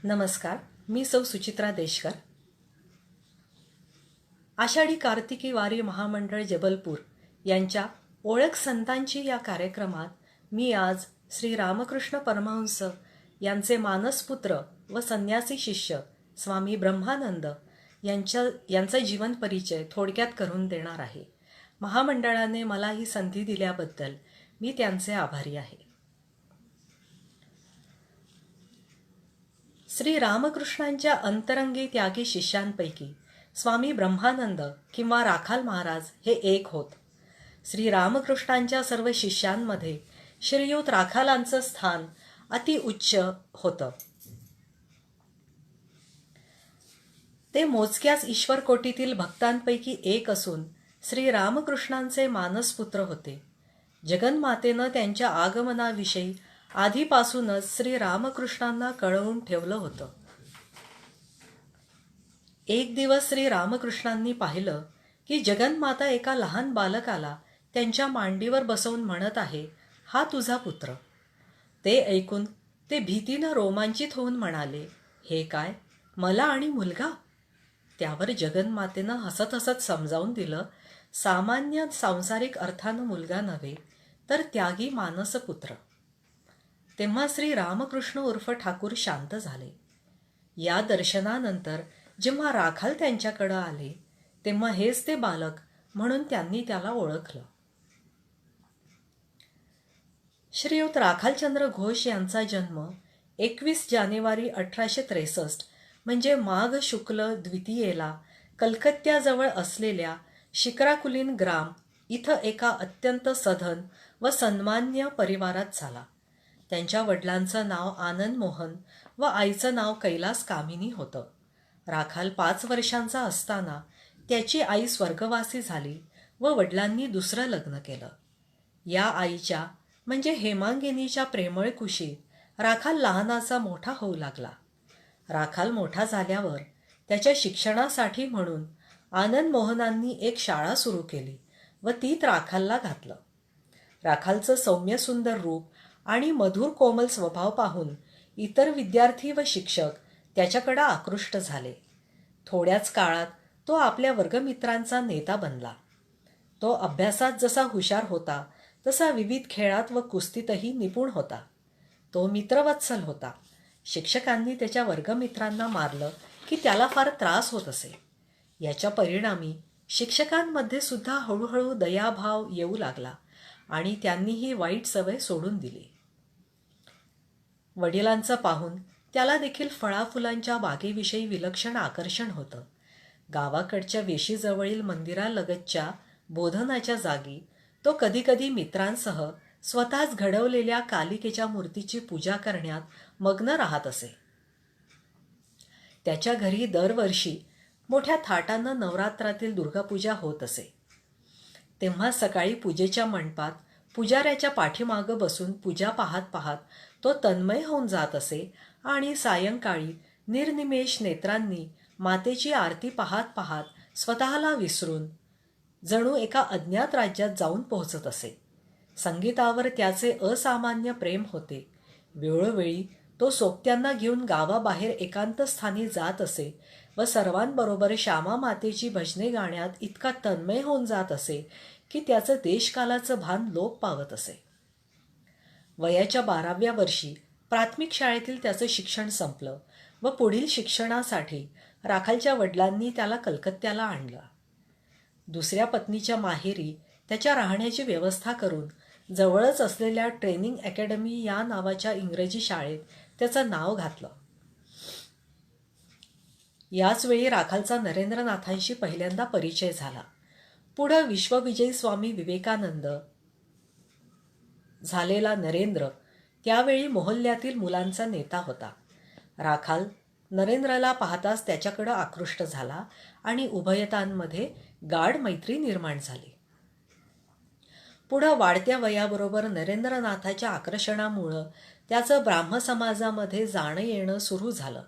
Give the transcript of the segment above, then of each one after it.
नमस्कार. मी सौ सुचित्रा देशकर. आषाढी कार्तिकी वारी महामंडळ जबलपूर यांच्या ओळख संतांची या कार्यक्रमात मी आज श्री रामकृष्ण परमहंस यांचे मानसपुत्र व संन्यासी शिष्य स्वामी ब्रह्मानंद यांचा जीवन परिचय थोडक्यात करून देणार आहे. महामंडळाने मला ही संधी दिल्याबद्दल मी त्यांचे आभारी आहे. श्री रामकृष्णांच्या अंतरंगी त्यागी शिष्यांपैकी स्वामी ब्रह्मानंद किंवा राखाल महाराज हे एक होत. श्री रामकृष्णांच्या सर्व शिष्यांमध्ये श्रीयुत राखालांचं स्थान अति उच्च होतं. ते मोजक्याच ईश्वरकोटीतील भक्तांपैकी एक असून श्री रामकृष्णांचे मानसपुत्र होते. जगन्मातेनं त्यांच्या आगमनाविषयी आधीपासूनच श्री रामकृष्णांना कळवून ठेवलं होतं. एक दिवस श्री रामकृष्णांनी पाहिलं की जगन्माता एका लहान बालकाला त्यांच्या मांडीवर बसवून म्हणत आहे, हा तुझा पुत्र. ते ऐकून ते भीतीनं रोमांचित होऊन म्हणाले, हे काय, मला आणि मुलगा? त्यावर जगन्मातेनं हसत हसत समजावून दिलं, सामान्य सांसारिक अर्थानं मुलगा नव्हे, तर त्यागी मानसपुत्र. तेव्हा श्री रामकृष्ण उर्फ ठाकूर शांत झाले. या दर्शनानंतर जेव्हा राखाल त्यांच्याकडं आले तेव्हा हेच ते बालक म्हणून त्यांनी त्याला ओळखलं. श्रीयुत राखालचंद्र घोष यांचा जन्म 21 जानेवारी 1863 म्हणजे माघ शुक्ल द्वितीयेला कलकत्त्याजवळ असलेल्या शिक्राकुलीन ग्राम इथं एका अत्यंत सधन व सन्मान्य परिवारात झाला. त्यांच्या वडिलांचं नाव आनंद मोहन व आईचं नाव कैलास कामिनी होतं. राखाल 5 वर्षांचा असताना त्याची आई स्वर्गवासी झाली व वडिलांनी दुसरं लग्न केलं. या आईच्या म्हणजे हेमांगिनीच्या प्रेमळ कुशीत राखाल लहानाचा मोठा होऊ लागला. राखाल मोठा झाल्यावर त्याच्या शिक्षणासाठी म्हणून आनंद मोहनांनी एक शाळा सुरू केली व तीत राखालला घातलं. राखालचं सौम्य सुंदर रूप आणि मधुर कोमल स्वभाव पाहून इतर विद्यार्थी व शिक्षक त्याच्याकडे आकृष्ट झाले. थोड्याच काळात तो आपल्या वर्गमित्रांचा नेता बनला. तो अभ्यासात जसा हुशार होता तसा विविध खेळात व कुस्तीतही निपुण होता. तो मित्रवत्सल होता. शिक्षकांनी त्याच्या वर्गमित्रांना मारलं की त्याला फार त्रास होत असे. याच्या परिणामी शिक्षकांमध्ये सुद्धा हळूहळू दयाभाव येऊ लागला आणि त्यांनी ही वाईट सवय सोडून दिली. वडिलांचं पाहून त्याला देखील फळाफुलांच्या बागेविषयी विलक्षण आकर्षण होतं. गावाकडच्या वेशीजवळील मंदिरालगतच्या बोधनाच्या जागी तो कधीकधी मित्रांसह स्वतःच घडवलेल्या कालिकेच्या मूर्तीची पूजा करण्यात मग्न राहत असे. त्याच्या घरी दरवर्षी मोठ्या थाटानं नवरात्रातील दुर्गापूजा होत असे. तेव्हा सकाळी पूजेच्या मंडपात पुजाऱ्याच्या पाठीमागं बसून पूजा पाहत पाहत तो तन्मय होऊन जात असे आणि सायंकाळी निर्निमेष नेत्रांनी मातेची आरती पाहत पाहत स्वतःला विसरून जणू एका अज्ञात राज्यात जाऊन पोहोचत असे. संगीतावर त्याचे असामान्य प्रेम होते. वेळोवेळी तो सोबत्यांना घेऊन गावाबाहेर एकांत स्थानी जात असे व सर्वांबरोबर श्यामा मातेची भजने गाण्यात इतका तन्मय होऊन जात असे की त्याचं देशकालाचं भान लोप पावत असे. वयाच्या 12व्या वर्षी प्राथमिक शाळेतील त्याचं शिक्षण संपलं व पुढील शिक्षणासाठी राखालच्या वडिलांनी त्याला कलकत्त्याला आणलं. दुसऱ्या पत्नीच्या माहेरी त्याच्या राहण्याची व्यवस्था करून जवळच असलेल्या ट्रेनिंग अकॅडमी या नावाच्या इंग्रजी शाळेत त्याचं नाव घातलं. याचवेळी राखालचा नरेंद्रनाथांशी पहिल्यांदा परिचय झाला. पुढं विश्वविजयी स्वामी विवेकानंद झालेला नरेंद्र त्यावेळी मोहल्ल्यातील मुलांचा नेता होता. राखाल नरेंद्रला पाहताच त्याच्याकडं आकृष्ट झाला आणि उभयतांमध्ये गाढ मैत्री निर्माण झाली. पुढं वाढत्या वयाबरोबर नरेंद्रनाथाच्या आकर्षणामुळं त्याचं ब्राह्मसमाजामध्ये जाणं येणं सुरू झालं.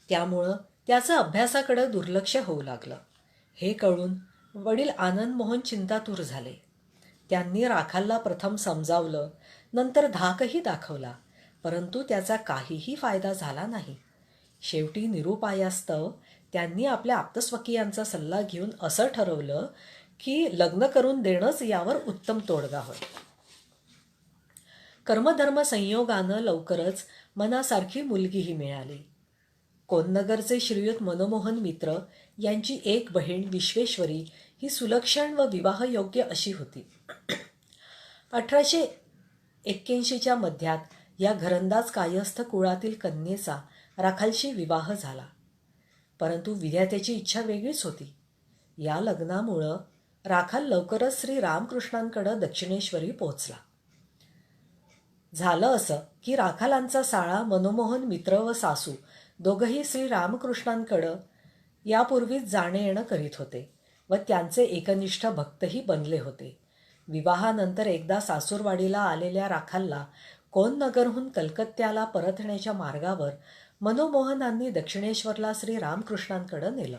त्यामुळं त्याचं अभ्यासाकडं दुर्लक्ष होऊ लागलं. हे कळून वडील आनंद मोहन चिंतातूर झाले. त्यांनी राखालला प्रथम समजावलं, नंतर धाकही दाखवला परंतु त्याचा काहीही फायदा झाला नाही. शेवटी निरुपायास्तव त्यांनी आपल्या आप्तस्वकीयांचा सल्ला घेऊन असं ठरवलं की लग्न करून देणंच यावर उत्तम तोडगा होय. कर्मधर्म संयोगानं लवकरच मनासारखी मुलगीही मिळाली. कोन्नगरचे श्रीयुत मनमोहन मित्र यांची एक बहीण विश्वेश्वरी ही सुलक्षण व विवाहयोग्य अशी होती. 1881च्या मध्यात या घरंदाज कायस्थ कुळातील कन्येचा राखालशी विवाह झाला. परंतु विधात्याची इच्छा वेगळीच होती. या लग्नामुळं राखाल लवकरच श्री रामकृष्णांकडं दक्षिणेश्वरी पोहोचला. झालं असं की राखालांचा साळा मनमोहन मित्र व सासू दोघंही श्री रामकृष्णांकडं यापूर्वीच जाणे येणं करीत होते व त्यांचे एकनिष्ठ भक्तही बनले होते. विवाहानंतर एकदा सासूरवाडीला आलेल्या राखालला कोन्नगरहून कलकत्त्याला परतण्याच्या मार्गावर मनमोहनांनी दक्षिणेश्वरला श्री रामकृष्णांकडं नेलं.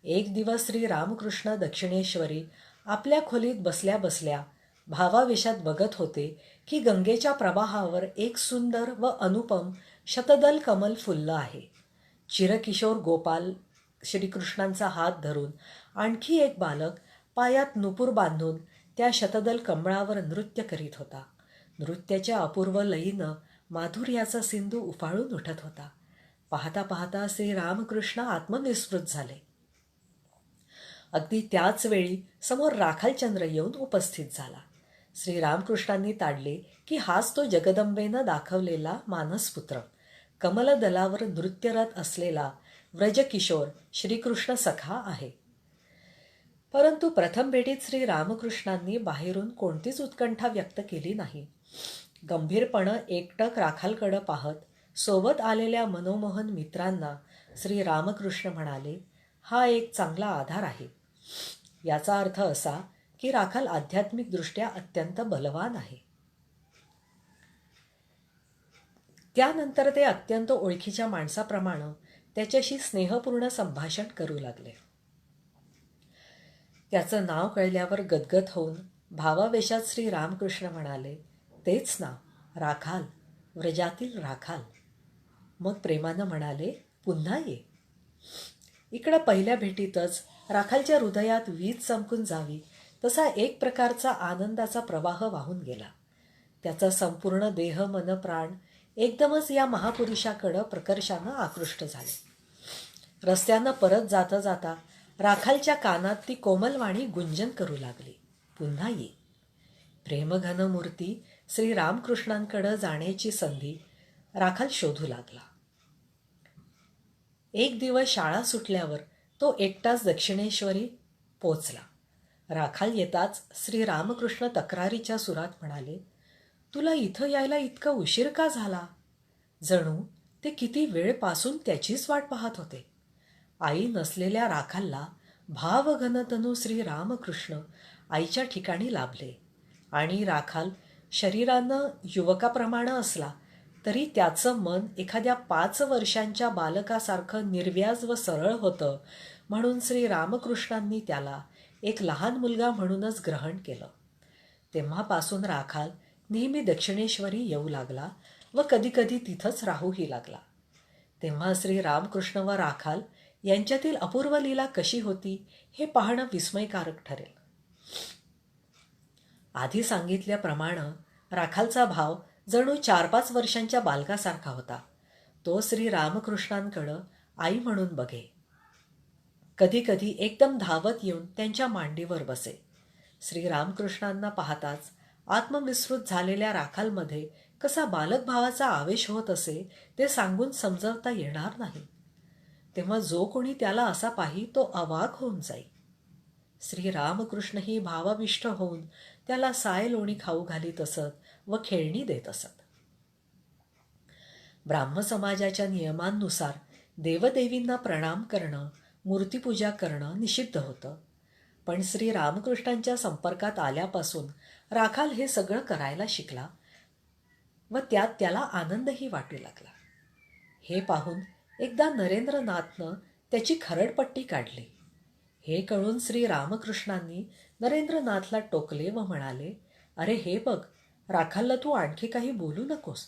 एक दिवस श्री रामकृष्ण दक्षिणेश्वरी आपल्या खोलीत बसल्या बसल्या भावावेशात बघत होते की गंगेच्या प्रवाहावर एक सुंदर व अनुपम शतदल कमल फुललं आहे. चिरकिशोर गोपाल श्रीकृष्णांचा हात धरून आणखी एक बालक पायात नुपूर बांधून त्या शतदल कमळावर नृत्य करीत होता. नृत्याच्या अपूर्व लयीनं माधुर्याचा सिंधू उफाळून उठत होता. पाहता पाहता श्री रामकृष्ण आत्मविस्मृत झाले. अगदी त्याच वेळी समोर राखालचंद्र येऊन उपस्थित झाला. श्री रामकृष्णांनी ताडले की हाच तो जगदंबेनं दाखवलेला मानसपुत्र, कमलदलावर नृत्यरत असलेला व्रजकिशोर श्रीकृष्ण सखा आहे. परंतु प्रथम भेटीत श्री रामकृष्णांनी बाहेरून कोणतीच उत्कंठा व्यक्त केली नाही. गंभीरपणं एकटक राखालकडं पाहत सोबत आलेल्या मनमोहन मित्रांना श्री रामकृष्ण म्हणाले, हा एक चांगला आधार आहे. याचा अर्थ असा की राखाल आध्यात्मिकदृष्ट्या अत्यंत बलवान आहे. त्यानंतर ते अत्यंत ओळखीच्या माणसाप्रमाणे त्याच्याशी स्नेहपूर्ण संभाषण करू लागले. त्याचं नाव कळल्यावर गदगद होऊन भावावेशात श्री रामकृष्ण म्हणाले, तेच नाव, राखाल, व्रजातील राखाल. मग प्रेमानं म्हणाले, पुन्हा ये. इकडं पहिल्या भेटीतच राखालच्या हृदयात वीज चमकून जावी तसा एक प्रकारचा आनंदाचा प्रवाह वाहून गेला. त्याचा संपूर्ण देह मन प्राण एकदमच या महापुरुषाकडं प्रकर्षानं आकृष्ट झाले. रस्त्यानं परत जाता जाता राखालच्या कानात ती कोमलवाणी गुंजन करू लागली, पुन्हा ये. प्रेमघन मूर्ती श्री रामकृष्णांकडं जाण्याची संधी राखाल शोधू लागला. एक दिवस शाळा सुटल्यावर तो एकटाच दक्षिणेश्वरी पोचला. राखाल येताच श्री रामकृष्ण तक्रारीच्या सुरात म्हणाले, तुला इथं यायला इतका उशीर का झाला? जणू ते किती वेळपासून त्याचीच वाट पाहत होते. आई नसलेल्या राखालला भावघनतनू श्री रामकृष्ण आईच्या ठिकाणी लाभले आणि राखाल शरीरानं युवकाप्रमाणे असला तरी त्याचं मन एखाद्या 5 वर्षांच्या बालकासारखं निर्व्याज व सरळ होतं, म्हणून श्री रामकृष्णांनी त्याला एक लहान मुलगा म्हणूनच ग्रहण केलं. तेव्हापासून राखाल नेहमी दक्षिणेश्वरी येऊ लागला व कधीकधी तिथंच राहूही लागला. तेव्हा श्री रामकृष्ण व राखाल यांच्यातील अपूर्व लीला कशी होती हे पाहणं विस्मयकारक ठरेल. आधी सांगितल्याप्रमाणे राखालचा भाव जणू 4-5 वर्षांच्या बालकासारखा होता. तो श्री रामकृष्णांकडं आई म्हणून बघे. कधीकधी एकदम धावत येऊन त्यांच्या मांडीवर बसे. श्री रामकृष्णांना पाहताच आत्मविस्मृत झालेल्या राखालमध्ये कसा बालक भावाचा आवेश होत असे ते सांगून समजावता येणार नाही. तेव्हा जो कोणी त्याला असा पाही तो अवाक होऊन जाई. श्री रामकृष्णही भावाविष्ट होऊन त्याला साय लोणी खाऊ घालीत असत व खेळणी देत असत. ब्राह्म समाजाच्या नियमांनुसार देवदेवींना प्रणाम करणं, मूर्तीपूजा करणं निषिद्ध होतं. पण श्री रामकृष्णांच्या संपर्कात आल्यापासून राखाल हे सगळं करायला शिकला व त्यात त्याला आनंदही वाटू लागला. हे पाहून एकदा नरेंद्रनाथनं त्याची खरडपट्टी काढली. हे कळून श्री रामकृष्णांनी नरेंद्रनाथला टोकले व म्हणाले, अरे हे बघ, राखालला तू आणखी काही बोलू नकोस.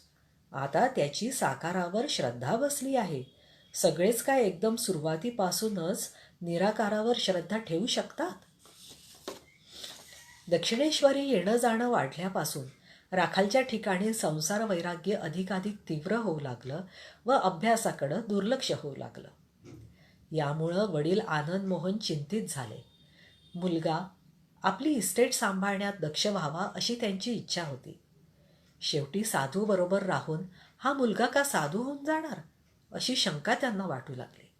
आता त्याची साकारावर श्रद्धा बसली आहे. सगळेच काय एकदम सुरुवातीपासूनच निराकारावर श्रद्धा ठेवू शकतात? दक्षिणेश्वरी येणं जाणं वाढल्यापासून राखालच्या ठिकाणी संसार वैराग्य अधिकाधिक तीव्र होऊ लागलं व अभ्यासाकडं दुर्लक्ष होऊ लागलं. यामुळं वडील आनंद मोहन चिंतित झाले. मुलगा आपली इस्टेट सांभाळण्यात दक्ष व्हावा अशी त्यांची इच्छा होती. शेवटी साधू बरोबर राहून हा मुलगा का साधू होऊन जाणार अशी शंका त्यांना वाटू लागली.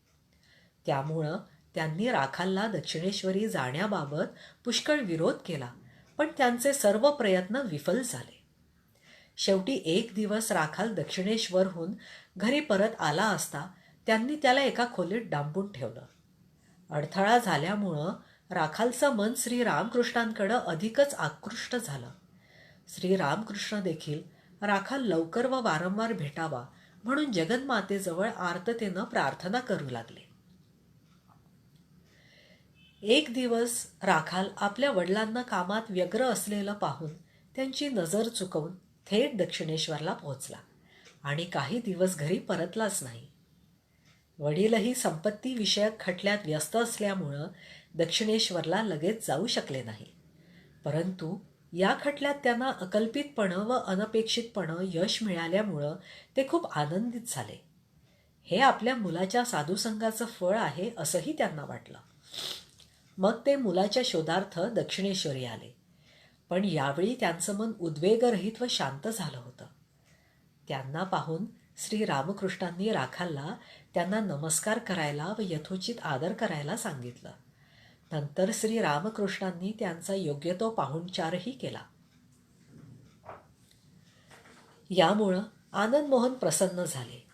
त्यामुळं त्यांनी राखालला दक्षिणेश्वरी जाण्याबाबत पुष्कळ विरोध केला, पण त्यांचे सर्व प्रयत्न विफल झाले. शेवटी एक दिवस राखाल दक्षिणेश्वरहून घरी परत आला असता त्यांनी त्याला एका खोलीत डांबून ठेवलं. अडथळा झाल्यामुळं राखालचं मन श्रीरामकृष्णांकडं अधिकच आकृष्ट झालं. श्रीरामकृष्ण देखील राखाल लवकर व वारंवार भेटावा म्हणून जगन्मातेजवळ आर्ततेनं प्रार्थना करू लागले. एक दिवस राखाल आपल्या वडिलांना कामात व्यग्र असलेलं पाहून त्यांची नजर चुकवून थेट दक्षिणेश्वरला पोहोचला आणि काही दिवस घरी परतलाच नाही. वडीलही संपत्तीविषयक खटल्यात व्यस्त असल्यामुळं दक्षिणेश्वरला लगेच जाऊ शकले नाही. परंतु या खटल्यात त्यांना अकल्पितपणं व अनपेक्षितपणं यश मिळाल्यामुळं ते खूप आनंदित झाले. हे आपल्या मुलाच्या साधुसंगाचं फळ आहे असंही त्यांना वाटलं. मग ते मुलाच्या शोधार्थ दक्षिणेश्वरी आले. पण यावेळी त्यांचं मन उद्वेगरहित व शांत झालं होतं. त्यांना पाहून श्रीरामकृष्णांनी राखालला त्यांना नमस्कार करायला व यथोचित आदर करायला सांगितलं. नंतर श्रीरामकृष्णांनी त्यांचा योग्य तो पाहुणचारही केला. यामुळं आनंद मोहन प्रसन्न झाले.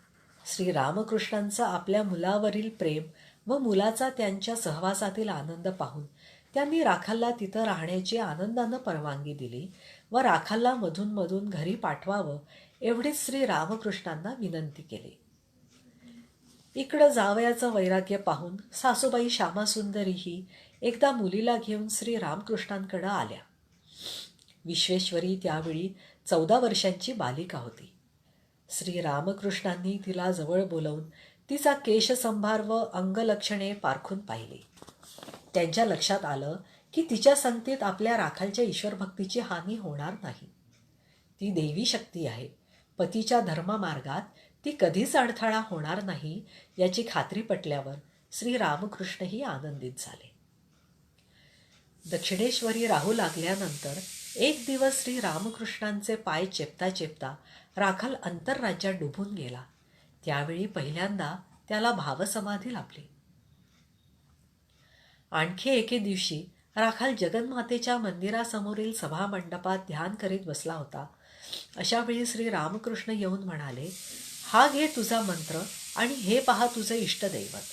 श्रीरामकृष्णांचं आपल्या मुलावरील प्रेम व मुलाचा त्यांच्या सहवासातील आनंद पाहून त्यांनी राखालला तिथं राहण्याची आनंदानं परवानगी दिली व राखालला मधून घरी पाठवावं एवढीच श्रीरामकृष्णांना विनंती केली. इकडं जावयाचं वैराग्य पाहून सासूबाई श्यामासुंदरीही एकदा मुलीला घेऊन श्रीरामकृष्णांकडं आल्या. विश्वेश्वरी त्यावेळी 14 वर्षांची बालिका होती. श्रीरामकृष्णांनी तिला जवळ बोलावून तिचा केशसंभार व अंगलक्षणे पारखून पाहिली. त्यांच्या लक्षात आलं की तिच्या संगतीत आपल्या राखालच्या ईश्वरभक्तीची हानी होणार नाही. ती देवी शक्ती आहे. पतीच्या धर्ममार्गात ती कधीच अडथळा होणार नाही याची खात्री पटल्यावर श्रीरामकृष्णही आनंदित झाले. दक्षिणेश्वरी राहू लागल्यानंतर एक दिवस श्रीरामकृष्णांचे पाय चेपता चेपता राखाल अंतरराज्यात डुबून गेला. त्यावेळी पहिल्यांदा त्याला भावसमाधी लाभली. आणखी एके दिवशी राखाल जगन्मातेच्या मंदिरासमोरील सभामंडपात ध्यान करीत बसला होता. अशावेळी श्रीरामकृष्ण येऊन म्हणाले, हा घे तुझा मंत्र आणि हे पहा तुझं इष्टदैवत.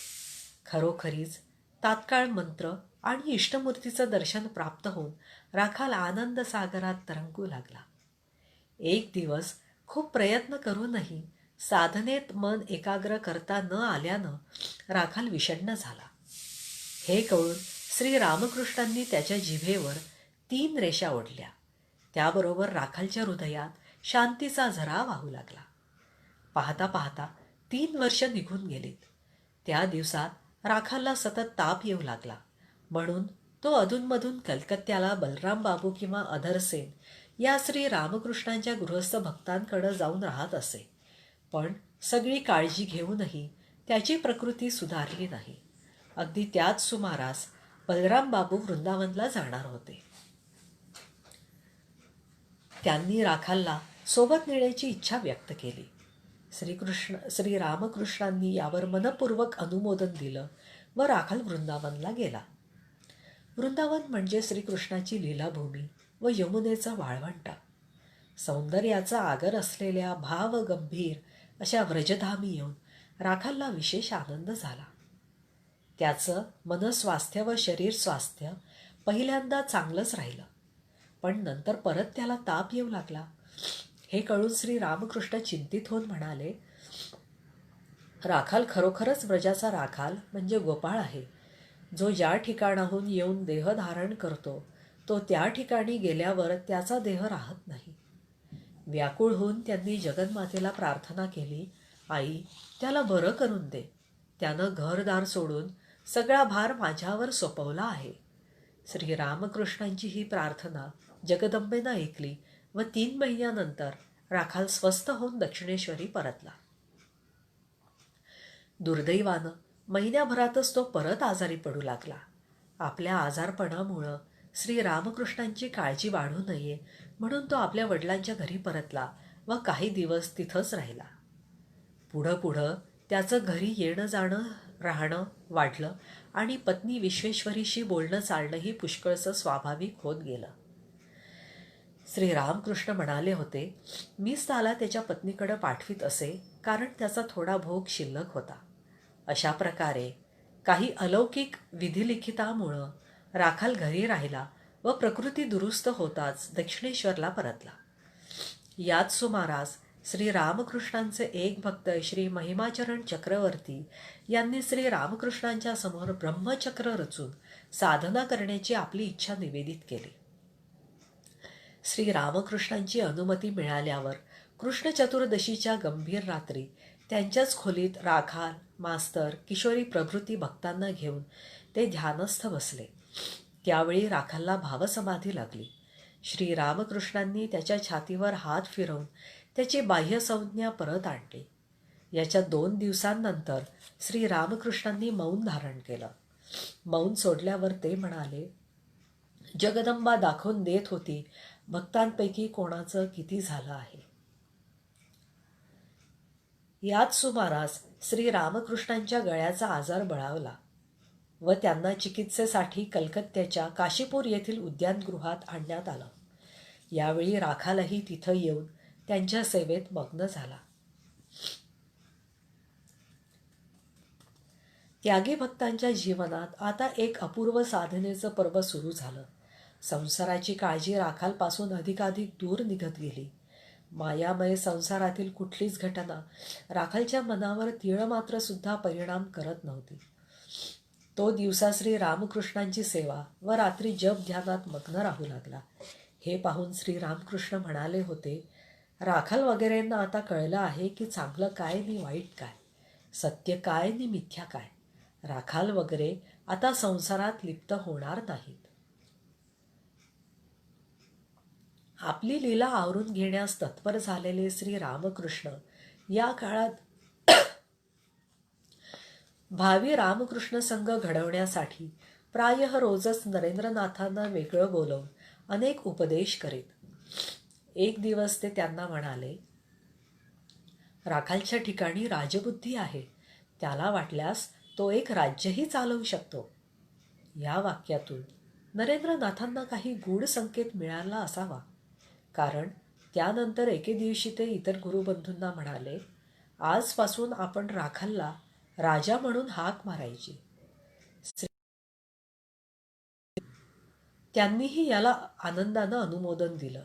खरोखरीच तात्काळ मंत्र आणि इष्टमूर्तीचं दर्शन प्राप्त होऊन राखाल आनंद सागरात तरंगू लागला. एक दिवस खूप प्रयत्न करूनही साधनेत मन एकाग्र करता न आल्यानं राखाल विषण्ण झाला. हे कळून श्रीरामकृष्णांनी त्याच्या जिभेवर 3 रेषा ओढल्या. त्याबरोबर राखालच्या हृदयात शांतीचा झरा वाहू लागला. पाहता पाहता 3 वर्ष निघून गेलीत. त्या दिवसात राखालला सतत ताप येऊ लागला. म्हणून तो अधूनमधून कलकत्त्याला बलराम बाबू किंवा अधरसेन या श्रीरामकृष्णांच्या गृहस्थ भक्तांकडं जाऊन राहत असे. पण सगळी काळजी घेऊनही त्याची प्रकृती सुधारली नाही. अगदी त्याच सुमारास बलराम बाबू वृंदावनला जाणार होते. त्यांनी राखालला सोबत नेण्याची इच्छा व्यक्त केली. श्रीरामकृष्णांनी यावर मनपूर्वक अनुमोदन दिलं व राखाल वृंदावनला गेला. वृंदावन म्हणजे श्रीकृष्णाची लीलाभूमी व यमुनेचा वाळवंटा. सौंदर्याचा आगर असलेल्या भावगंभीर अशा व्रजधामी येऊन राखालला विशेष आनंद झाला. त्याचं मनस्वास्थ्य व शरीर स्वास्थ्य पहिल्यांदा चांगलंच राहिलं, पण नंतर परत त्याला ताप येऊ लागला. हे कळून श्रीरामकृष्ण चिंतित होऊन म्हणाले, राखाल खरोखरच व्रजाचा राखाल म्हणजे गोपाळ आहे. जो ज्या ठिकाणाहून येऊन देह धारण करतो तो त्या ठिकाणी गेल्यावर त्याचा देह राहत नाही. व्याकुळ होऊन त्यांनी जगन्मातेला प्रार्थना केली, आई, त्याला बरं करून दे. त्यानं घरदार सोडून सगळा भार माझ्यावर सोपवला आहे. श्री रामकृष्णांची ही प्रार्थना जगदंबेनं ऐकली व 3 महिन्यानंतर राखाल स्वस्थ होऊन दक्षिणेश्वरी परतला. दुर्दैवानं महिन्याभरातच तो परत आजारी पडू लागला. आपल्या आजारपणामुळं श्री रामकृष्णांची काळजी वाढू नये म्हणून तो आपल्या वडिलांच्या घरी परतला व काही दिवस तिथंच राहिला. पुढं त्याचं घरी येणं जाणं राहणं वाढलं आणि पत्नी विश्वेश्वरीशी बोलणं चालणंही पुष्कळसं स्वाभाविक होत गेलं. श्री रामकृष्ण म्हणाले होते, मीच त्याला त्याच्या पत्नीकडे पाठवीत असे, कारण त्याचा थोडा भोग शिल्लक होता. अशा प्रकारे काही अलौकिक विधिलिखितामुळं राखाल घरी राहिला व प्रकृती दुरुस्त होताच दक्षिणेश्वरला परतला. याच सुमारास श्री रामकृष्णांचे एक भक्त श्री महिमाचरण चक्रवर्ती यांनी श्री रामकृष्णांच्या समोर ब्रह्मचक्र रचून साधना करण्याची आपली इच्छा निवेदित केली. श्री रामकृष्णांची अनुमती मिळाल्यावर कृष्ण चतुर्दशीच्या गंभीर रात्री त्यांच्याच खोलीत राखाल, मास्तर, किशोरी प्रभृती भक्तांना घेऊन ते ध्यानस्थ बसले. त्यावेळी राखालला भावसमाधी लागली. श्री रामकृष्णांनी त्याच्या छातीवर हात फिरवून त्याची बाह्यसंज्ञा परत आणली. याच्या 2 दिवसांनंतर श्री रामकृष्णांनी मौन धारण केलं. मौन सोडल्यावर ते म्हणाले, जगदंबा दाखवून देत होती भक्तांपैकी कोणाचं किती झालं आहे. याच सुमारास श्री रामकृष्णांच्या गळ्याचा आजार बळावला व त्यांना चिकित्सेसाठी कलकत्त्याच्या काशीपूर येथील उद्यानगृहात आणण्यात आलं. यावेळी राखालही तिथं येऊन त्यांच्या सेवेत मग्न झाला. त्यागी भक्तांच्या जीवनात आता एक अपूर्व साधनेचं पर्व सुरू झालं. संसाराची काळजी राखालपासून अधिकाधिक दूर निघत गेली. मायामय संसारातील कुठलीच घटना राखालच्या मनावर तीळ मात्र सुद्धा परिणाम करत नव्हती. तो दिवसा श्री रामकृष्णांची सेवा व रात्री जप ध्यानात मग्न राहू लागला. हे पाहून श्री रामकृष्ण म्हणाले होते, राखाल वगैरेंना आता कळलं आहे की चांगलं काय नि वाईट काय, सत्य काय नि मिथ्या काय. राखाल वगैरे आता संसारात लिप्त होणार नाहीत. आपली लीला आवरून घेण्यास तत्पर झालेले श्री रामकृष्ण या काळात भावी रामकृष्ण संघ घडवण्यासाठी प्रायः रोजच नरेंद्रनाथांना वेगळं बोलवून अनेक उपदेश करीत. एक दिवस ते त्यांना म्हणाले, राखालच्या ठिकाणी राजबुद्धी आहे, त्याला वाटल्यास तो एक राज्यही चालवू शकतो. या वाक्यातून नरेंद्रनाथांना काही गूढ संकेत मिळाला असावा, कारण त्यानंतर एके दिवशी ते इतर गुरुबंधूंना म्हणाले, आजपासून आपण राखालला राजा म्हणून हाक मारायची. त्यांनीही याला आनंदानं अनुमोदन दिलं.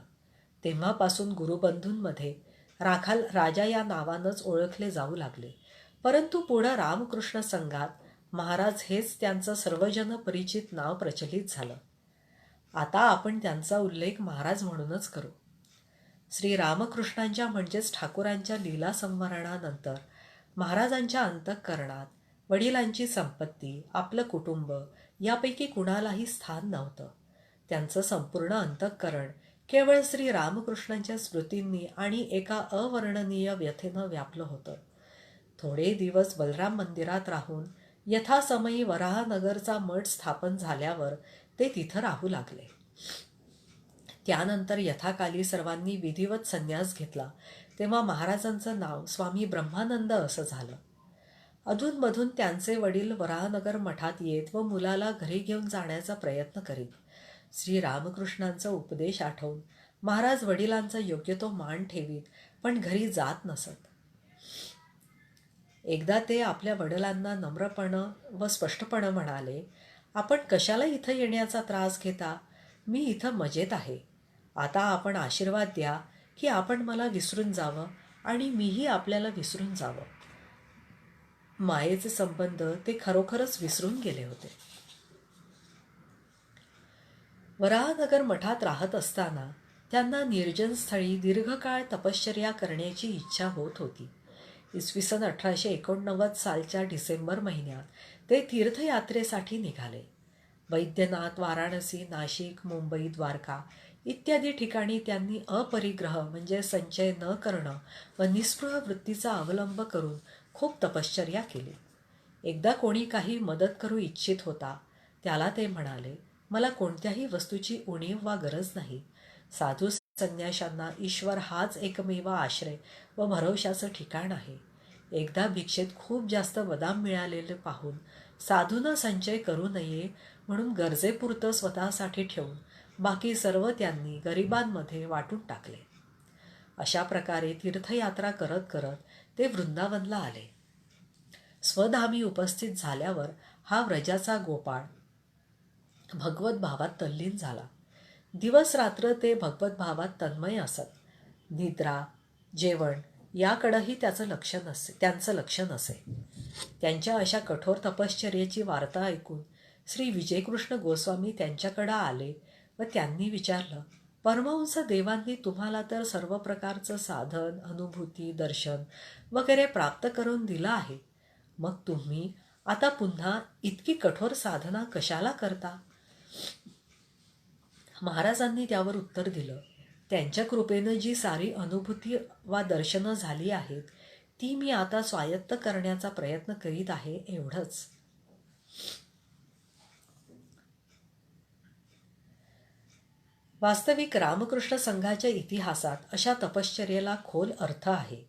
तेव्हापासून गुरुबंधूंमध्ये राखाल राजा या नावानंच ओळखले जाऊ लागले. परंतु पुढं रामकृष्ण संघात महाराज हेच त्यांचं सर्वजन परिचित नाव प्रचलित झालं. आता आपण त्यांचा उल्लेख महाराज म्हणूनच करू. श्री रामकृष्णांच्या म्हणजेच ठाकूरांच्या लीला संवरणानंतर महाराजांच्या अंतःकरणात वडिलांची संपत्ती, आपलं कुटुंब यापैकी कुणालाही स्थान नव्हतं. त्यांचं संपूर्ण अंतःकरण केवळ श्री रामकृष्णांच्या स्मृतींनी आणि एका अवर्णनीय व्यथेनं व्यापलं होतं. थोडे दिवस बलराम मंदिरात राहून यथासमयी वराहनगरचा मठ स्थापन झाल्यावर ते तिथं राहू लागले. त्यानंतर यथाकाली सर्वांनी विधिवत संन्यास घेतला तेव्हा महाराजांचं नाव स्वामी ब्रह्मानंद असं झालं. अधूनमधून त्यांचे वडील वराहनगर मठात येत व मुलाला घरी घेऊन जाण्याचा प्रयत्न करीत. श्री रामकृष्णांचा उपदेश आठवून महाराज वडिलांचा योग्य तो मान ठेवीत, पण घरी जात नसत. एकदा ते आपल्या वडिलांना नम्रपणं व स्पष्टपणं म्हणाले, आपण कशाला इथं येण्याचा त्रास घेता, मी इथं मजेत आहे. आता आपण आशीर्वाद द्या की आपण मला विसरून जावं आणि मीही आपल्याला विसरून जावं. मायेचे संबंध ते खरोखरच विसरून गेले होते. वराहनगर मठात राहत असताना त्यांना निर्जन स्थळी दीर्घकाळ तपश्चर्या करण्याची इच्छा होत होती. इसवी सन 1889 सालच्या डिसेंबर महिन्यात ते तीर्थयात्रेसाठी निघाले. वैद्यनाथ, वाराणसी, नाशिक, मुंबई, द्वारका इत्यादी ठिकाणी त्यांनी अपरिग्रह म्हणजे संचय न करणं व निस्पृह वृत्तीचा अवलंब करून खूप तपश्चर्या केली. एकदा कोणी काही मदत करू इच्छित होता. त्याला ते म्हणाले, मला कोणत्याही वस्तूची उणीव वा गरज नाही. साधू संन्याशांना ईश्वर हाच एकमेव आश्रय व भरवशाचं ठिकाण आहे. एकदा भिक्षेत खूप जास्त बदाम मिळालेले पाहून साधूनं संचय करू नये म्हणून गरजेपुरतं स्वतःसाठी ठेवून बाकी सर्व त्यांनी गरिबांमध्ये वाटून टाकले. अशा प्रकारे तीर्थयात्रा करत करत ते वृंदावनला आले. स्वधामी उपस्थित झाल्यावर हा व्रजाचा गोपाळ भगवत भावात तल्लीन झाला. दिवस रात्र ते भगवत भावात तन्मय असत. निद्रा, जेवण याकडेही त्यांचं लक्ष नसे. त्यांच्या अशा कठोर तपश्चर्येची वार्ता ऐकून श्री विजयकृष्ण गोस्वामी त्यांच्याकडे आले व त्यांनी विचारलं, परमहंस देवांनी तुम्हाला तर सर्व प्रकारचं साधन, अनुभूती, दर्शन वगैरे प्राप्त करून दिलं आहे. मग तुम्ही आता पुन्हा इतकी कठोर साधना कशाला करता? महाराजांनी त्यावर उत्तर दिलं, त्यांच्या कृपेनं जी सारी अनुभूती वा दर्शनं झाली आहेत ती मी आता स्वायत्त करण्याचा प्रयत्न करीत आहे, एवढंच. वास्तविक रामकृष्ण संघाच्या इतिहासात अशा तपश्चर्येला खोल अर्थ आहे.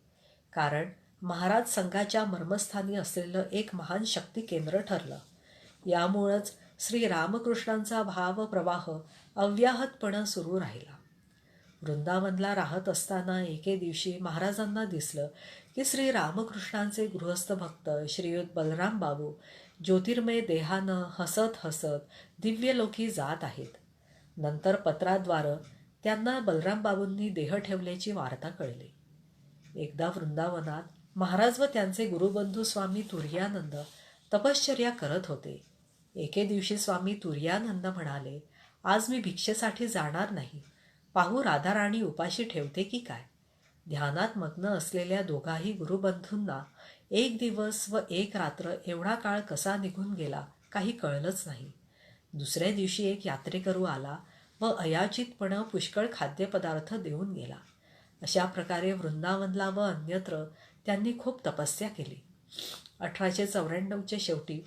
कारण महाराज संघाच्या मर्मस्थानी असलेलं एक महान शक्ती केंद्र ठरलं. यामुळंच श्री रामकृष्णांचा भावप्रवाह अव्याहतपणे सुरू राहिला. वृंदावनला राहत असताना एके दिवशी महाराजांना दिसलं की श्री रामकृष्णांचे गृहस्थ भक्त श्रीयुत बलराम बाबू ज्योतिर्मय देहानं हसत हसत दिव्यलोकी जात आहेत. नंतर पत्राद्वारे त्यांना बलराम बाबूंनी देह ठेवल्याची वार्ता कळली. एकदा वृंदावनात महाराज व त्यांचे गुरुबंधू स्वामी तुर्यानंद तपश्चर्या करत होते. एके दिवशी स्वामी तुर्यानंद म्हणाले, आज मी भिक्षेसाठी जाणार नाही. पाहू राधाराणी उपाशी ठेवते की काय. ध्यानात मग्न असलेल्या दोघाही गुरुबंधूंना एक दिवस व एक रात्र एवढा काळ कसा निघून गेला काही कळलंच नाही. दुसऱ्या दिवशी एक यात्रेकरू आला व अयाचितपणे पुष्कळ खाद्यपदार्थ देऊन गेला. अशा प्रकारे वृंदावनला व अन्यत्र त्यांनी खूप तपस्या केली. 1894च्या शेवटी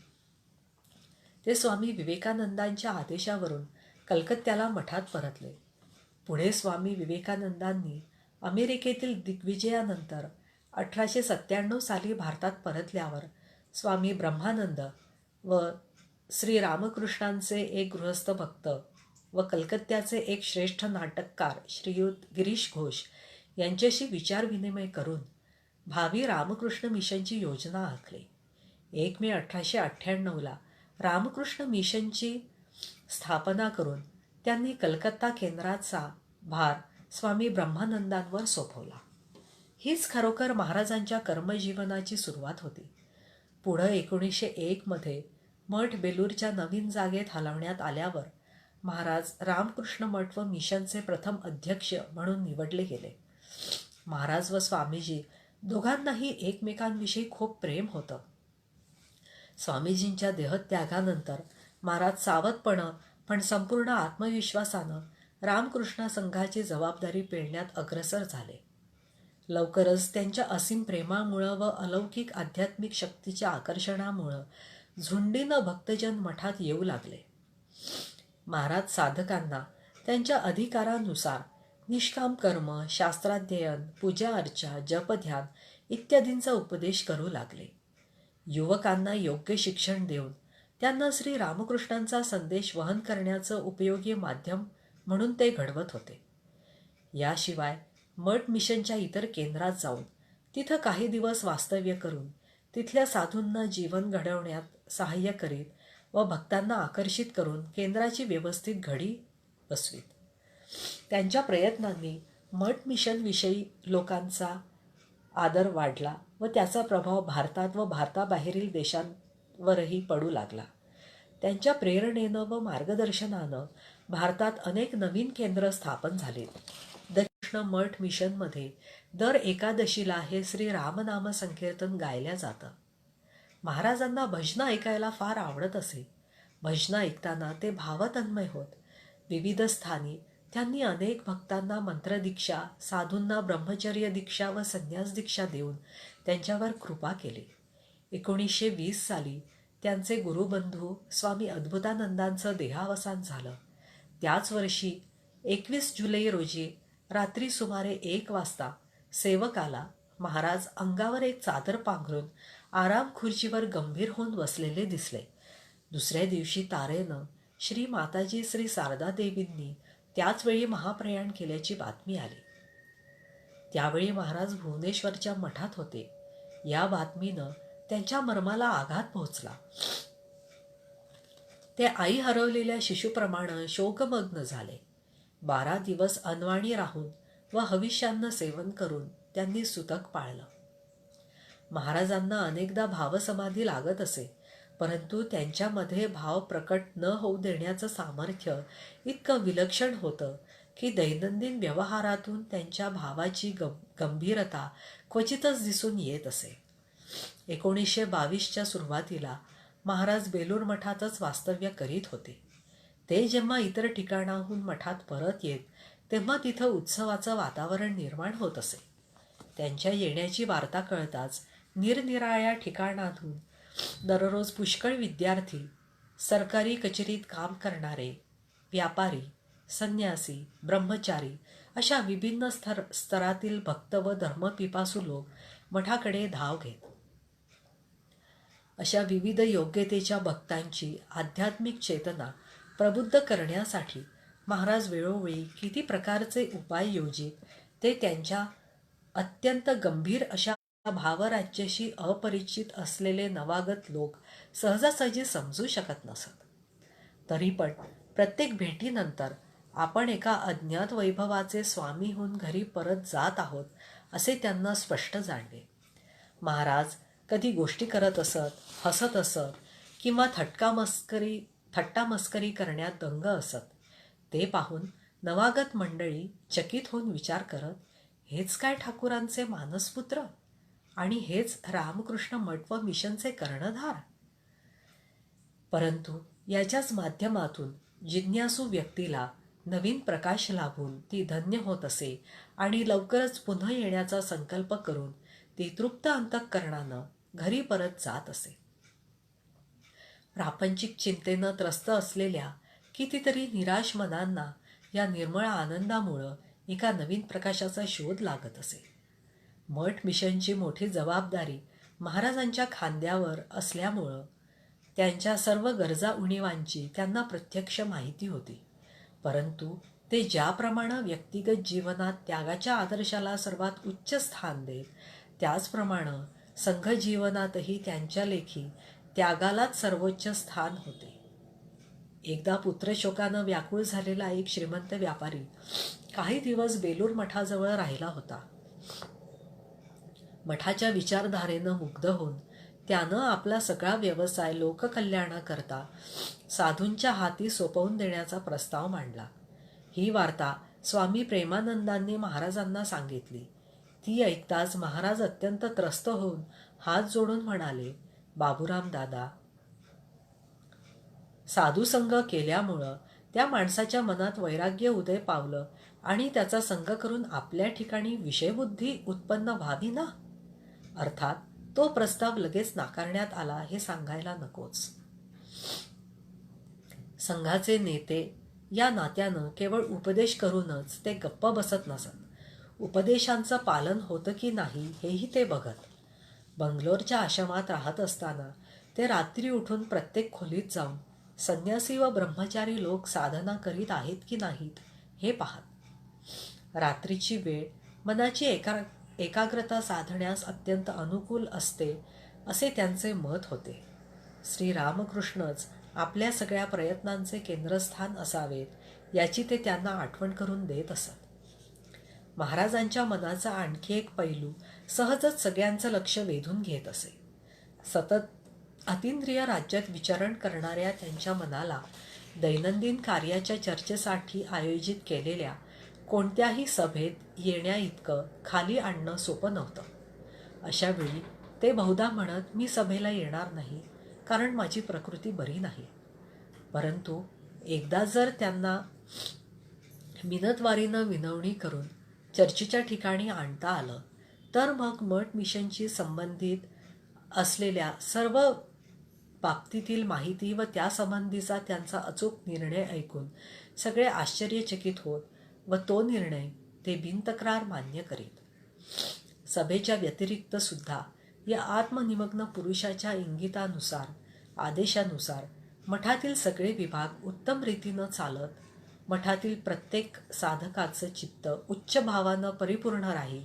ते स्वामी विवेकानंदांच्या आदेशावरून कलकत्त्याला मठात परतले. पुढे स्वामी विवेकानंदांनी अमेरिकेतील दिग्विजयानंतर 1897 साली भारतात परतल्यावर स्वामी ब्रह्मानंद व श्री रामकृष्णांचे एक गृहस्थ भक्त व कलकत्त्याचे एक श्रेष्ठ नाटककार श्रीयुत गिरीश घोष यांच्याशी विचारविनिमय करून भावी रामकृष्ण मिशनची योजना आखली. 1 मे 1898ला रामकृष्ण मिशनची स्थापना करून त्यांनी कलकत्ता केंद्राचा भार स्वामी ब्रह्मानंदांवर सोपवला. हीच खरोखर महाराजांच्या कर्मजीवनाची सुरुवात होती. पुढं 1901मध्ये मठ बेलूरच्या नवीन जागेत हलवण्यात आल्यावर महाराज रामकृष्ण मठ व मिशनचे प्रथम अध्यक्ष म्हणून निवडले गेले. महाराज व स्वामीजी दोघांनाही एकमेकांविषयी खूप प्रेम होतं. स्वामीजींच्या देहत्यागानंतर महाराज सावधपणं पण संपूर्ण आत्मविश्वासानं रामकृष्ण संघाची जबाबदारी पेलण्यात अग्रसर झाले. लवकरच त्यांच्या असीम प्रेमामुळं व अलौकिक आध्यात्मिक शक्तीच्या आकर्षणामुळं झुंडीनं भक्तजन मठात येऊ लागले. महाराज साधकांना त्यांच्या अधिकारानुसार निष्काम कर्म, शास्त्राध्ययन, पूजा अर्चा, जपध्यान इत्यादींचा उपदेश करू लागले. युवकांना योग्य शिक्षण देऊन त्यांना श्री रामकृष्णांचा संदेश वहन करण्याचं उपयोगी माध्यम म्हणून ते घडवत होते. याशिवाय मठ मिशनच्या इतर केंद्रात जाऊन तिथं काही दिवस वास्तव्य करून तिथल्या साधूंना जीवन घडवण्यात सहाय्य करीत व भक्तांना आकर्षित करून केंद्राची व्यवस्थित घडी बसवीत. त्यांच्या प्रयत्नांनी मठ मिशनविषयी लोकांचा आदर वाढला व त्याचा प्रभाव भारतात व भारताबाहेरील देशांवरही पडू लागला. त्यांच्या प्रेरणेनं व मार्गदर्शनानं भारतात अनेक नवीन केंद्र स्थापन झालीत. दक्षिण मठ मिशनमध्ये दर एकादशीला हे श्री रामनाम संकीर्तन गायल्या जातं. महाराजांना भजनं ऐकायला फार आवडत असे. भजनं ऐकताना ते भावतन्मय होत. विविध स्थानी त्यांनी अनेक भक्तांना मंत्रदीक्षा, साधूंना ब्रह्मचर्य दीक्षा व संन्यास दीक्षा देऊन त्यांच्यावर कृपा केली. 1920 साली त्यांचे गुरुबंधू स्वामी अद्भुतानंदांचं देहावसान झालं. त्याच वर्षी 21 जुलै रोजी रात्री सुमारे 1 वाजता सेवकाला महाराज अंगावर एक चादर पांघरून आराम खुर्चीवर गंभीर होऊन बसलेले दिसले. दुसऱ्या दिवशी तारेनं श्री माताजी श्री शारदा देवींनी त्याचवेळी महाप्रयाण केल्याची बातमी आली. त्यावेळी महाराज भुवनेश्वरच्या मठात होते. या बातमीनं त्यांच्या मर्माला आघात पोहोचला. ते आई हरवलेल्या शिशुप्रमाणे शोकमग्न झाले. 12 दिवस अनवाणी राहून व हविष्यान्न सेवन करून त्यांनी सुतक पाळलं. महाराजांना अनेकदा भावसमाधी लागत असे, परंतु त्यांच्यामध्ये भाव प्रकट न होऊ देण्याचं सामर्थ्य इतकं विलक्षण होतं की दैनंदिन व्यवहारातून त्यांच्या भावाची गंभीरता क्वचितच दिसून येत असे. 1922च्या सुरुवातीला महाराज बेलूर मठातच वास्तव्य करीत होते. ते जेव्हा इतर ठिकाणाहून मठात परत येत तेव्हा तिथं उत्सवाचं वातावरण निर्माण होत असे. त्यांच्या येण्याची वार्ता कळताच निरनिराळ्या ठिकाणांतून दररोज पुष्कळ विद्यार्थी, सरकारी कचेरीत काम करणारे, व्यापारी, संन्यासी, ब्रह्मचारी अशा विभिन्न स्तरातील भक्त व धर्मपिपासू लोक मठाकडे धाव घेत. अशा विविध योग्यतेच्या भक्तांची आध्यात्मिक चेतना प्रबुद्ध करण्यासाठी महाराज वेळोवेळी किती प्रकारचे उपाय योजित ते त्यांच्या अत्यंत गंभीर अशा भावराज्याशी अपरिचित असलेले नवागत लोक सहजासहजी समजू शकत नसत. तरी पण प्रत्येक भेटीनंतर आपण एका अज्ञात वैभवाचे स्वामी होऊन घरी परत जात आहोत असे त्यांना स्पष्ट जाणवे. महाराज कधी गोष्टी करत असत, हसत असत किंवा थट्टा मस्करी करण्यात दंग असत. ते पाहून नवागत मंडळी चकित होऊन विचार करत, हेच काय ठाकूरांचे मानसपुत्र आणि हेच रामकृष्ण मठ व मिशनचे कर्णधार. परंतु याच्याच माध्यमातून जिज्ञासू व्यक्तीला नवीन प्रकाश लाभून ती धन्य होत असे आणि लवकरच पुन्हा येण्याचा संकल्प करून ती तृप्त अंतःकरणानं घरी परत जात असे. प्रापंचिक चिंतेनं त्रस्त असलेल्या कितीतरी निराश मनांना या निर्मळ आनंदामुळं एका नवीन प्रकाशाचा शोध लागत असे. मठ मिशनची मोठी जबाबदारी महाराजांच्या खांद्यावर असल्यामुळं त्यांच्या सर्व गरजा उणीवांची त्यांना प्रत्यक्ष माहिती होती. परंतु ते ज्याप्रमाणे व्यक्तिगत जीवनात त्यागाच्या आदर्शाला सर्वात उच्च स्थान देत, त्याचप्रमाणे संघ जीवनातही त्यांच्या लेखी त्यागालाच सर्वोच्च स्थान होते. एकदा पुत्रशोकानं व्याकुळ झालेला एक श्रीमंत व्यापारी काही दिवस बेलूर मठाजवळ राहिला होता. मठाच्या विचारधारेनं मुग्ध होऊन त्यानं आपला सगळा व्यवसाय लोककल्याणाकरता साधूंच्या हाती सोपवून देण्याचा प्रस्ताव मांडला. ही वार्ता स्वामी प्रेमानंदांनी महाराजांना सांगितली. ती ऐकताच महाराज अत्यंत त्रस्त होऊन हात जोडून म्हणाले, बाबूराम दादा, साधुसंग केल्यामुळं त्या माणसाच्या मनात वैराग्य उदय पावलं आणि त्याचा संग करून आपल्या ठिकाणी विषयबुद्धी उत्पन्न व्हावी ना. अर्थात तो प्रस्ताव लगेच नाकारण्यात आला हे सांगायला नकोच. संघाचे नेते या नात्यानं केवळ उपदेश करूनच ते गप्प बसत नसत. उपदेशांचं पालन होतं की नाही हेही ते बघत. बंगलोरच्या आश्रमात राहत असताना ते रात्री उठून प्रत्येक खोलीत जाऊन संन्यासी व ब्रह्मचारी लोक साधना करीत आहेत की नाहीत हे पाहत. रात्रीची वेळ मनाची एकाग्रता साधण्यास अत्यंत अनुकूल असते असे त्यांचे मत होते. श्रीरामकृष्णच आपल्या सगळ्या प्रयत्नांचे केंद्रस्थान असावेत याची ते त्यांना आठवण करून देत असत. महाराजांच्या मनाचा आणखी एक पैलू सहजच सगळ्यांचं लक्ष वेधून घेत असे. सतत अतिंद्रिय राज्यात विचरण करणाऱ्या त्यांच्या मनाला दैनंदिन कार्याच्या चर्चेसाठी आयोजित केलेल्या कोणत्याही सभेत येण्याइतकं खाली आणणं सोपं नव्हतं. अशा वेळी ते बहुधा म्हणत, मी सभेला येणार नाही कारण माझी प्रकृती बरी नाही. परंतु एकदा जर त्यांना मिनतवारीनं विनवणी करून चर्चेच्या ठिकाणी आणता आलं तर मग मठ मिशनशी संबंधित असलेल्या सर्व बाबतीतील माहिती व त्यासंबंधीचा त्यांचा अचूक निर्णय ऐकून सगळे आश्चर्यचकित होत व तो निर्णय ते बिनतक्रार मान्य करीत. सभेच्या व्यतिरिक्त सुद्धा या आत्मनिमग्न पुरुषाच्या इंगितानुसार, आदेशानुसार मठातील सगळे विभाग उत्तम रीतीनं चालत, मठातील प्रत्येक साधकाचं चित्त उच्च भावानं परिपूर्ण राही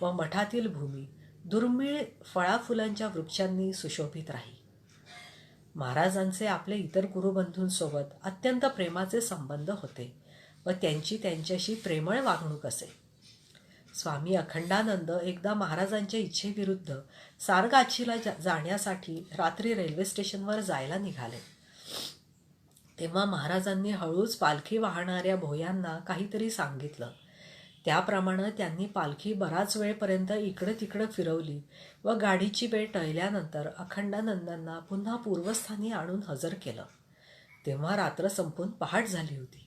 व मठातील भूमी दुर्मिळ फळाफुलांच्या वृक्षांनी सुशोभित राही. महाराजांचे आपले इतर गुरुबंधूंसोबत अत्यंत प्रेमाचे संबंध होते व त्यांची त्यांच्याशी प्रेमळ वागणूक असे. स्वामी अखंडानंद एकदा महाराजांच्या इच्छेविरुद्ध सारगाछीला जाण्यासाठी रात्री रेल्वे स्टेशनवर जायला निघाले. तेव्हा महाराजांनी हळूच पालखी वाहणाऱ्या भोयांना काहीतरी सांगितलं. त्याप्रमाणे त्यांनी पालखी बराच वेळपर्यंत इकडं तिकडं फिरवली व गाडीची वेळ टळल्यानंतर अखंडानंदांना पुन्हा पूर्वस्थानी आणून हजर केलं. तेव्हा रात्र संपून पहाट झाली होती.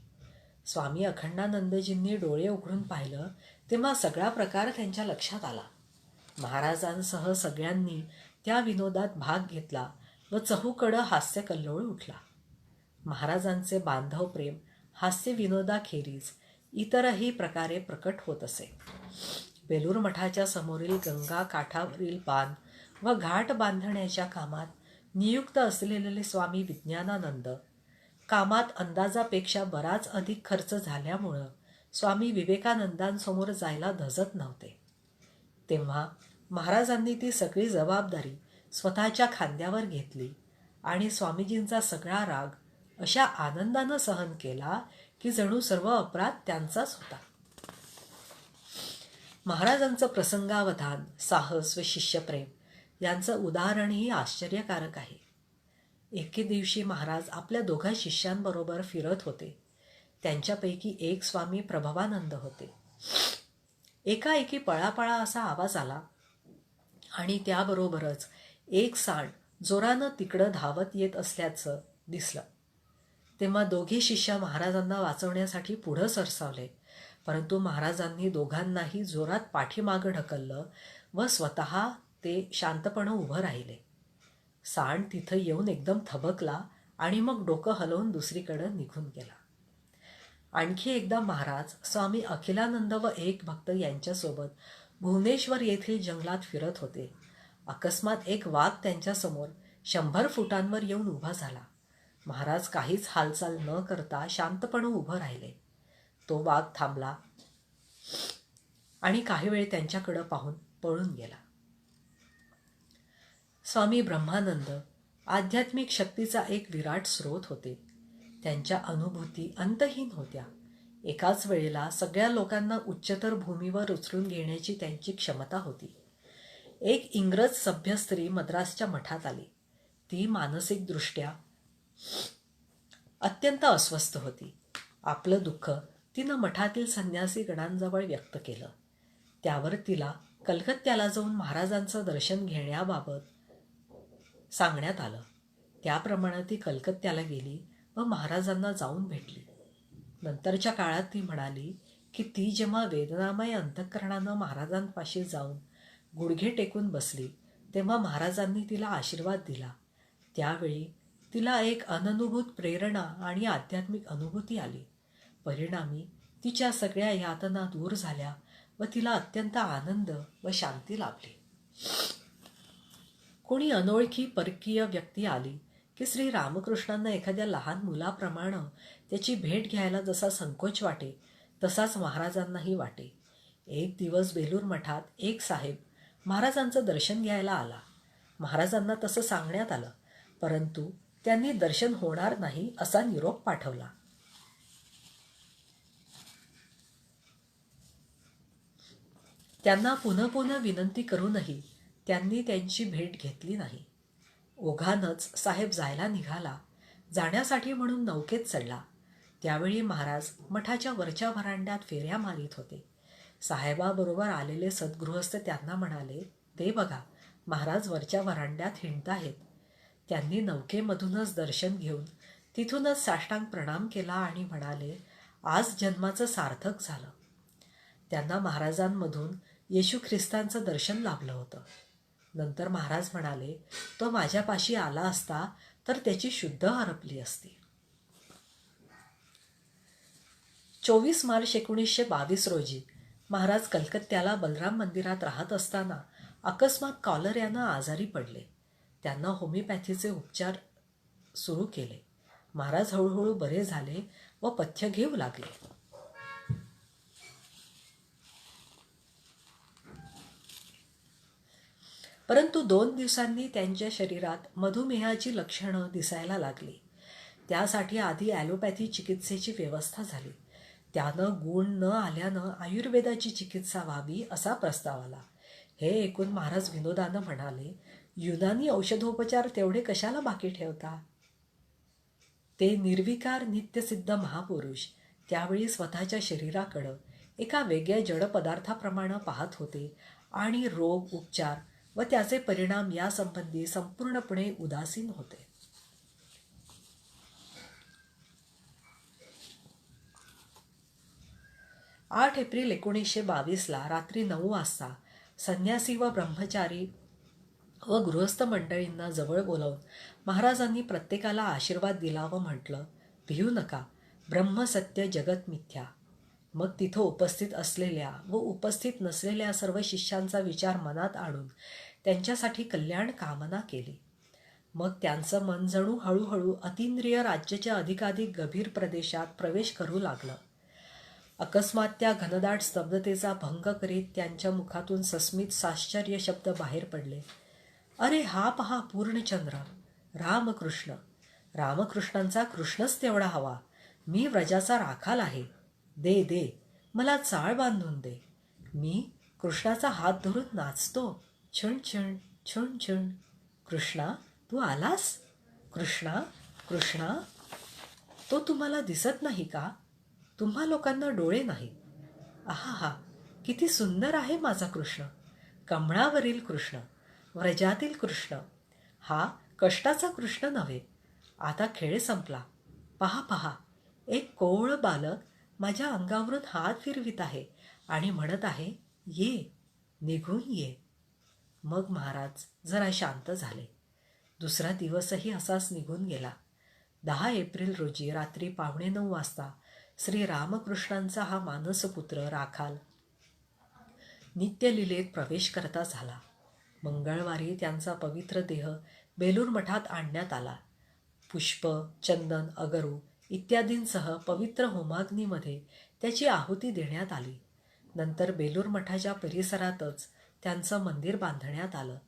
स्वामी अखंडानंदजींनी डोळे उघडून पाहिलं तेव्हा सगळा प्रकार त्यांच्या लक्षात आला. महाराजांसह सगळ्यांनी त्या विनोदात भाग घेतला व चहूकडं हास्यकल्लोळ उठला. महाराजांचे बांधव प्रेम हास्य विनोदाखेरीज इतरही प्रकारे प्रकट होत असे. बेलूर मठाच्या समोरील गंगा काठावरील बांध व घाट बांधण्याच्या कामात नियुक्त असलेले स्वामी विज्ञानानंद कामात अंदाजापेक्षा बराच अधिक खर्च झाल्यामुळं स्वामी विवेकानंदांसमोर जायला धजत नव्हते. तेव्हा महाराजांनी ती सगळी जबाबदारी स्वतःच्या खांद्यावर घेतली आणि स्वामीजींचा सगळा राग अशा आनंदानं सहन केला की जणू सर्व अपराध त्यांचाच होता. महाराजांचं प्रसंगावधान, साहस व शिष्यप्रेम यांचं उदाहरणही आश्चर्यकारक आहे. एके दिवशी महाराज आपल्या 2 शिष्यांबरोबर फिरत होते. त्यांच्यापैकी एक स्वामी प्रभवानंद होते. एकाएकी पळापळा असा आवाज आला आणि त्याबरोबरच एक सांड जोरानं तिकडं धावत येत असल्याचं दिसलं. तेव्हा 2 शिष्य महाराजांना वाचवण्यासाठी पुढं सरसावले, परंतु महाराजांनी दोघांनाही जोरात पाठीमागं ढकललं व स्वतः ते शांतपणे उभं राहिले. सांड तिथं येऊन एकदम थबकला आणि मग डोकं हलवून दुसरीकडं निघून गेला. आणखी एकदा महाराज स्वामी अखिलानंद व एक भक्त यांच्यासोबत भुवनेश्वर येथील जंगलात फिरत होते. अकस्मात एक वाघ त्यांच्यासमोर 100 फुटांवर येऊन उभा झाला. महाराज काहीच हालचाल न करता शांतपणे उभं राहिले. तो वाघ थांबला आणि काही वेळ त्यांच्याकडं पाहून पळून गेला. स्वामी ब्रह्मानंद आध्यात्मिक शक्तीचा एक विराट स्रोत होते. त्यांच्या अनुभूती अंतहीन होत्या. एकाच वेळेला सगळ्या लोकांना उच्चतर भूमीवर उचलून घेण्याची त्यांची क्षमता होती. एक इंग्रज सभ्य स्त्री मद्रासच्या मठात आली. ती मानसिकदृष्ट्या अत्यंत अस्वस्थ होती. आपलं दुःख तिनं मठातील संन्यासी गणांजवळ व्यक्त केलं. त्यावर तिला कलकत्त्याला जाऊन महाराजांचं दर्शन घेण्याबाबत सांगण्यात आलं. त्याप्रमाणे ती कलकत्त्याला गेली व महाराजांना जाऊन भेटली. नंतरच्या काळात ती म्हणाली की ती जेव्हा वेदनामय अंतःकरणानं महाराजांपाशी जाऊन गुडघे टेकून बसली तेव्हा महाराजांनी तिला आशीर्वाद दिला. त्यावेळी तिला एक अननुभूत प्रेरणा आणि आध्यात्मिक अनुभूती आली. परिणामी तिच्या सगळ्या यातना दूर झाल्या व तिला अत्यंत आनंद व शांती लाभली. कोणी अनोळखी परकीय व्यक्ती आली की श्री रामकृष्णांना एखाद्या लहान मुलाप्रमाणे त्याची भेट घ्यायला जसा संकोच वाटे तसाच महाराजांनाही वाटे. एक दिवस बेलूर मठात एक साहेब महाराजांचं दर्शन घ्यायला आला. महाराजांना तसं सांगण्यात आलं, परंतु त्यांनी दर्शन होणार नाही असा निरोप पाठवला. त्यांना पुन्हा विनंती करूनही त्यांनी त्यांची भेट घेतली नाही. ओघानंच साहेब जायला निघाला जाण्यासाठी म्हणून नौकेत चढला. त्यावेळी महाराज मठाच्या वरच्या व्हरांड्यात फेऱ्या मारित होते. साहेबाबरोबर आलेले सद्गृहस्थ त्यांना म्हणाले, ते बघा, महाराज वरच्या व्हरांड्यात हिंडताहेत. त्यांनी नौकेमधूनच दर्शन घेऊन तिथूनच साष्टांग प्रणाम केला आणि म्हणाले, आज जन्माचं सार्थक झालं. त्यांना महाराजांमधून येशू ख्रिस्तांचं दर्शन लाभलं होतं. नंतर महाराज म्हणाले, तो माझ्यापाशी आला असता तर त्याची शुद्ध हरपली असती. 24 मार्च 1922 रोजी महाराज कलकत्त्याला बलराम मंदिरात राहत असताना अकस्मात कॉलऱ्यानं आजारी पडले. त्यांना होमिओपॅथीचे उपचार सुरू केले. महाराज हळूहळू बरे झाले व पथ्य घेऊ लागले. परंतु 2 दिवसांनी त्यांच्या शरीरात मधुमेहाची लक्षणं दिसायला लागली. त्यासाठी आधी ॲलोपॅथी चिकित्सेची व्यवस्था झाली. त्यानं गुण न आल्यानं आयुर्वेदाची चिकित्सा व्हावी असा प्रस्ताव आला. हे ऐकून महाराज विनोदानं म्हणाले, युनानी औषधोपचार तेवढे कशाला बाकी ठेवता? ते निर्विकार नित्यसिद्ध महापुरुष त्यावेळी स्वतःच्या शरीराकडं एका वेगळ्या जड पदार्थाप्रमाणे पाहत होते आणि रोग, उपचार व त्याचे परिणाम यासंबंधी संपूर्णपणे उदासीन होते. आठ एप्रिल 1922 रात्री 9 वाजता संन्यासी व ब्रह्मचारी व गृहस्थ मंडळींना जवळ बोलावून महाराजांनी प्रत्येकाला आशीर्वाद दिला व म्हटलं, भिऊ नका, ब्रह्म सत्य जगत मिथ्या. मग तिथं उपस्थित असलेल्या व उपस्थित नसलेल्या सर्व शिष्यांचा विचार मनात आणून त्यांच्यासाठी कल्याण कामना केली. मग त्यांचं मन जणू हळूहळू अतींद्रिय राज्याच्या अधिकाधिक गभीर प्रदेशात प्रवेश करू लागलं. अकस्मात त्या घनदाट स्तब्धतेचा भंग करीत त्यांच्या मुखातून सस्मित साश्चर्य शब्द बाहेर पडले. अरे हा पहा पूर्णचंद्र, रामकृष्ण. रामकृष्णांचा कृष्णच तेवढा हवा. मी व्रजाचा राखाल आहे. दे दे, मला चाळ बांधून दे. मी कृष्णाचा हात धरून नाचतो. छण छण छण छण. कृष्णा, तू आलास? कृष्णा, कृष्णा, तो तुम्हाला दिसत नाही का? तुम्हा लोकांना डोळे नाहीत. आहा हा, किती सुंदर आहे माझा कृष्ण. कमळावरील कृष्ण, व्रजातील कृष्ण. हा कष्टाचा कृष्ण नव्हे. आता खेळ संपला. पहा पहा, एक कोवळ बालक माझ्या अंगावरून हात फिरवित आहे आणि म्हणत आहे, ये, निघून ये. मग महाराज जरा शांत झाले. दुसरा दिवसही असाच निघून गेला. 10 एप्रिल रोजी रात्री 9:15 वाजता श्री रामकृष्णांचा हा मानसपुत्र राखाल नित्यलीलेत प्रवेश करता झाला. मंगळवारी त्यांचा पवित्र देह बेलूर मठात आणण्यात आला. पुष्प, चंदन, अगरू इत्यादींसह पवित्र होमाग्नीमध्ये त्याची आहुती देण्यात आली. नंतर बेलूर मठाच्या परिसरातच त्यांचं मंदिर बांधण्यात आलं.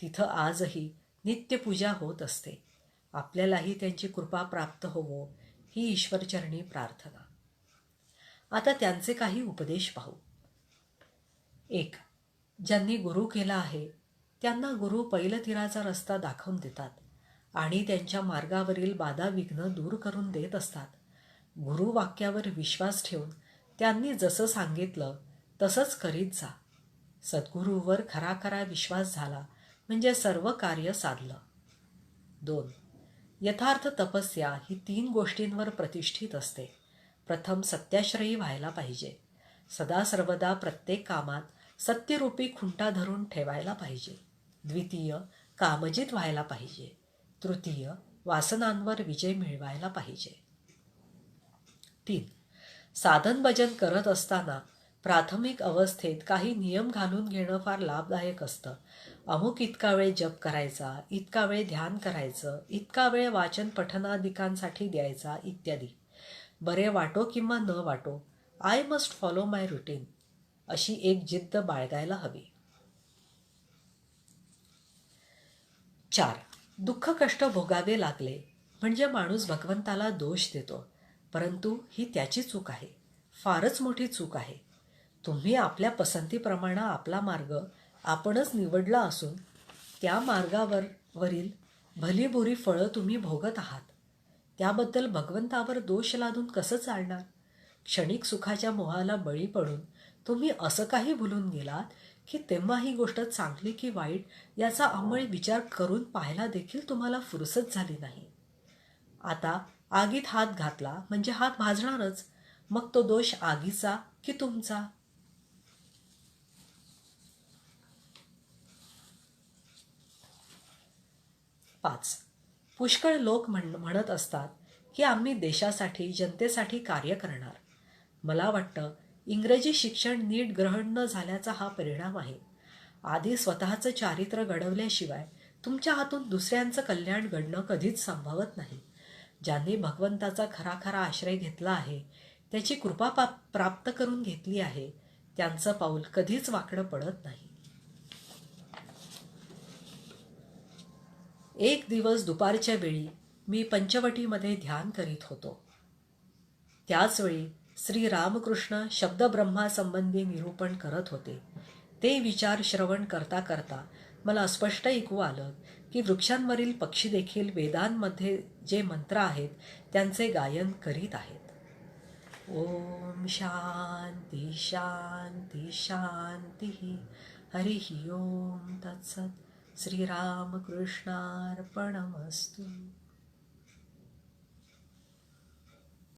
तिथं आजही नित्यपूजा होत असते. आपल्यालाही त्यांची कृपा प्राप्त होवो ही ईश्वरचरणी प्रार्थना. आता त्यांचे काही उपदेश पाहू. 1. ज्यांनी गुरु केला आहे त्यांना गुरु पैलतीराचा रस्ता दाखवून देतात आणि त्यांच्या मार्गावरील बाधा विघ्न दूर करून देत असतात. गुरु वाक्यावर विश्वास ठेवून त्यांनी जसं सांगितलं तसंच करीत जा. सद्गुरूवर खरा विश्वास झाला म्हणजे सर्व कार्य साधलं. 2. यथार्थ तपस्या ही 3 गोष्टींवर प्रतिष्ठित असते. प्रथम सत्याश्रयी व्हायला पाहिजे. सदा सर्वदा प्रत्येक कामात सत्यरूपी खुंटा धरून ठेवायला पाहिजे. द्वितीय, कामजित व्हायला पाहिजे. तृतीय, वासनांवर विजय मिळवायला पाहिजे. 3. साधन भजन करत असताना प्राथमिक अवस्थेत काही नियम घालून घेणं फार लाभदायक असतं. अमुक इतका वेळ जप करायचा, इतका वेळ ध्यान करायचं, इतका वेळ वाचन पठनादिकांसाठी द्यायचा इत्यादी. बरे वाटो किंवा न वाटो, I must follow my routine अशी एक जिद्द बाळगायला हवी. 4. दुःख कष्ट भोगावे लागले म्हणजे माणूस भगवंताला दोष देतो. परंतु ही त्याची चूक आहे, फारच मोठी चूक आहे. तुम्ही आपल्या पसंतीप्रमाणे आपला मार्ग आपणच निवडला असून त्या मार्गावरील भलीबुरी फळं तुम्ही भोगत आहात. त्याबद्दल भगवंतावर दोष लादून कसं चालणार? क्षणिक सुखाच्या मोहाला बळी पडून तुम्ही असं काही भुलून गेलात की तेव्हा ही गोष्ट चांगली की वाईट याचा अंमळ विचार करून पाहायला देखील तुम्हाला फुरसत झाली नाही. आता आगीत हात घातला म्हणजे हात भाजणारच. मग तो दोष आगीचा की तुमचा? 5. पुष्कळ लोक म्हणत असतात की आम्ही देशासाठी जनतेसाठी कार्य करणार. मला वाटतं इंग्रजी शिक्षण नीट ग्रहण न झाल्याचा हा परिणाम आहे. आधी स्वतःचं चारित्र्य घडवल्याशिवाय तुमच्या हातून दुसऱ्यांचं कल्याण घडणं कधीच संभवत नाही. ज्यांनी भगवंताचा खरा खरा आश्रय घेतला आहे, त्याची कृपा प्राप्त करून घेतली आहे, त्यांचं पाऊल कधीच वाकडं पडत नाही. एक दिवस दुपारच्या वेळी मी पंचवटीमध्ये ध्यान करीत होतो. त्याचवेळी श्री रामकृष्ण शब्दब्रह्मासंबंधी निरूपण करत होते. ते विचार श्रवण करता करता मला स्पष्ट ऐकू आलं की वृक्षांवरील पक्षी देखील वेदांमध्ये जे मंत्र आहेत त्यांचे गायन करीत आहेत. ओम शांती शांती शांती. हरि ओम तत्सत. श्रीरामकृष्णार्पणमस्तु.